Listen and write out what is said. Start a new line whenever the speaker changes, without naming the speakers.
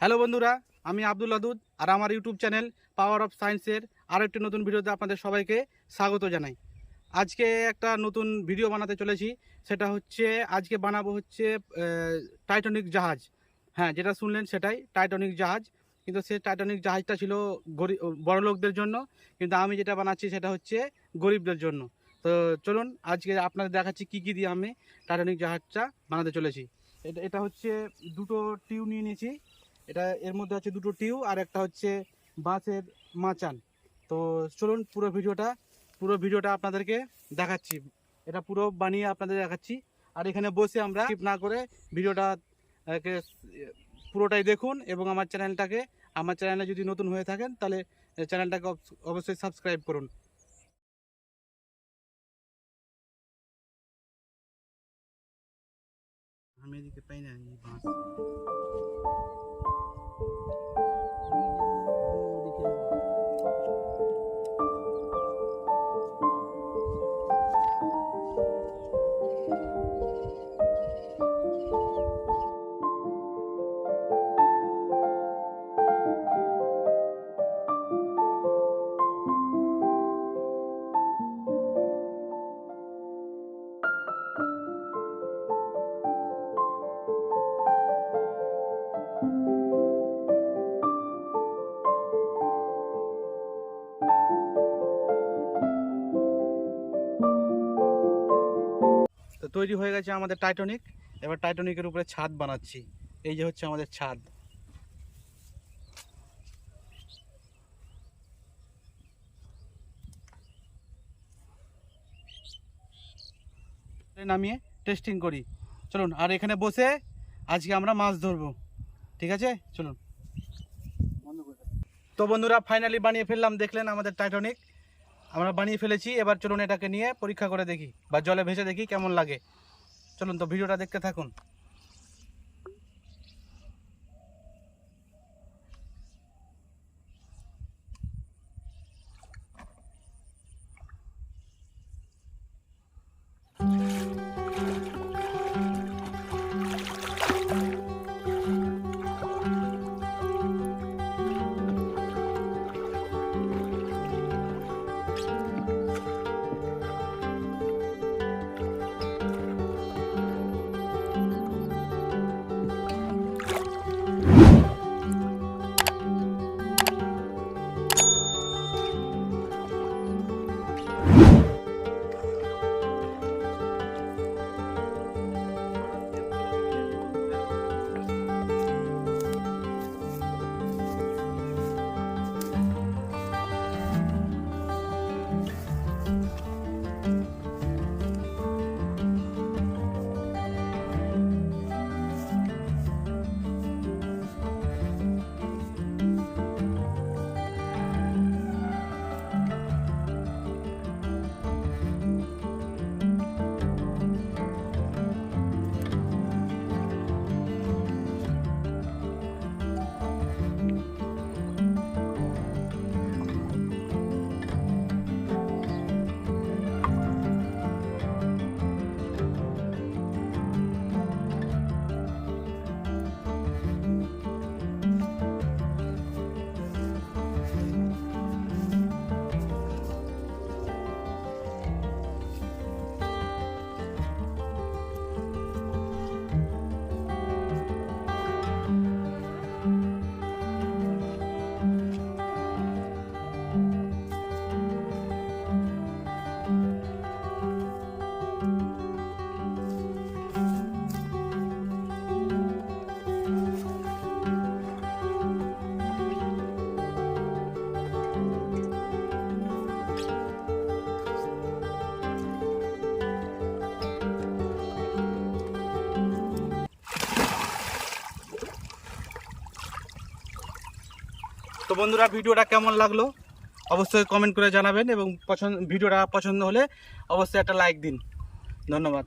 Hello বন্ধুরা, আমি আব্দুল আদুদ আর আমার ইউটিউব চ্যানেল পাওয়ার অফ সায়েন্সের আরও একটি নতুন ভিডিওতে আপনাদের সবাইকে স্বাগত জানাই। আজকে একটা নতুন ভিডিও বানাতে চলেছি, সেটা হচ্ছে আজকে বানাবো হচ্ছে টাইটানিক জাহাজ। হ্যাঁ, যেটা শুনলেন সেটাই টাইটানিক জাহাজ, কিন্তু সেই টাইটানিক জাহাজটা ছিল বড়লোকদের জন্য, কিন্তু আমি যেটা বানাচ্ছি সেটা হচ্ছে গরিবদের জন্য। তো চলুন আজকে আপনাদের দেখাচ্ছি কী কী দিয়ে আমি টাইটানিক জাহাজটা বানাতে চলেছি। এটা হচ্ছে দুটো টিউ নিয়ে নিয়েছি। এটা এর মধ্যে হচ্ছে দুটো টিউ আর একটা হচ্ছে বাঁশের মাচান। তো চলুন পুরো ভিডিওটা আপনাদেরকে দেখাচ্ছি। এটা পুরো বানিয়ে আপনাদের দেখাচ্ছি, আর এখানে বসে আমরা স্কিপ না করে ভিডিওটা পুরোটাই দেখুন, এবং আমার চ্যানেলে যদি নতুন হয়ে থাকেন তাহলে চ্যানেলটাকে অবশ্যই সাবস্ক্রাইব করুন। আমি এদিকে পাই না বাঁশ। তো তৈরি হয়ে গেছে আমাদের টাইটানিক। এবার টাইটানিকের উপরে ছাদ বানাচ্ছি। এই যে হচ্ছে আমাদের ছাদ। নামিয়ে টেস্টিং করি, চলুন। আর এখানে বসে আজকে আমরা মাছ ধরবো, ঠিক আছে? চলুন। তো বন্ধুরা, ফাইনালি বানিয়ে ফেললাম। দেখলেন আমাদের টাইটানিক আমরা বানিয়ে ফেলেছি। এবার চলুন এটাকে নিয়ে পরীক্ষা করে দেখি, বা জলে ভেসে দেখি কেমন লাগে। চলুন, তো ভিডিওটা দেখতে থাকুন। তো বন্ধুরা, ভিডিওটা কেমন লাগলো অবশ্যই কমেন্ট করে জানাবেন, এবং ভিডিওটা পছন্দ হলে অবশ্যই একটা লাইক দিন। ধন্যবাদ।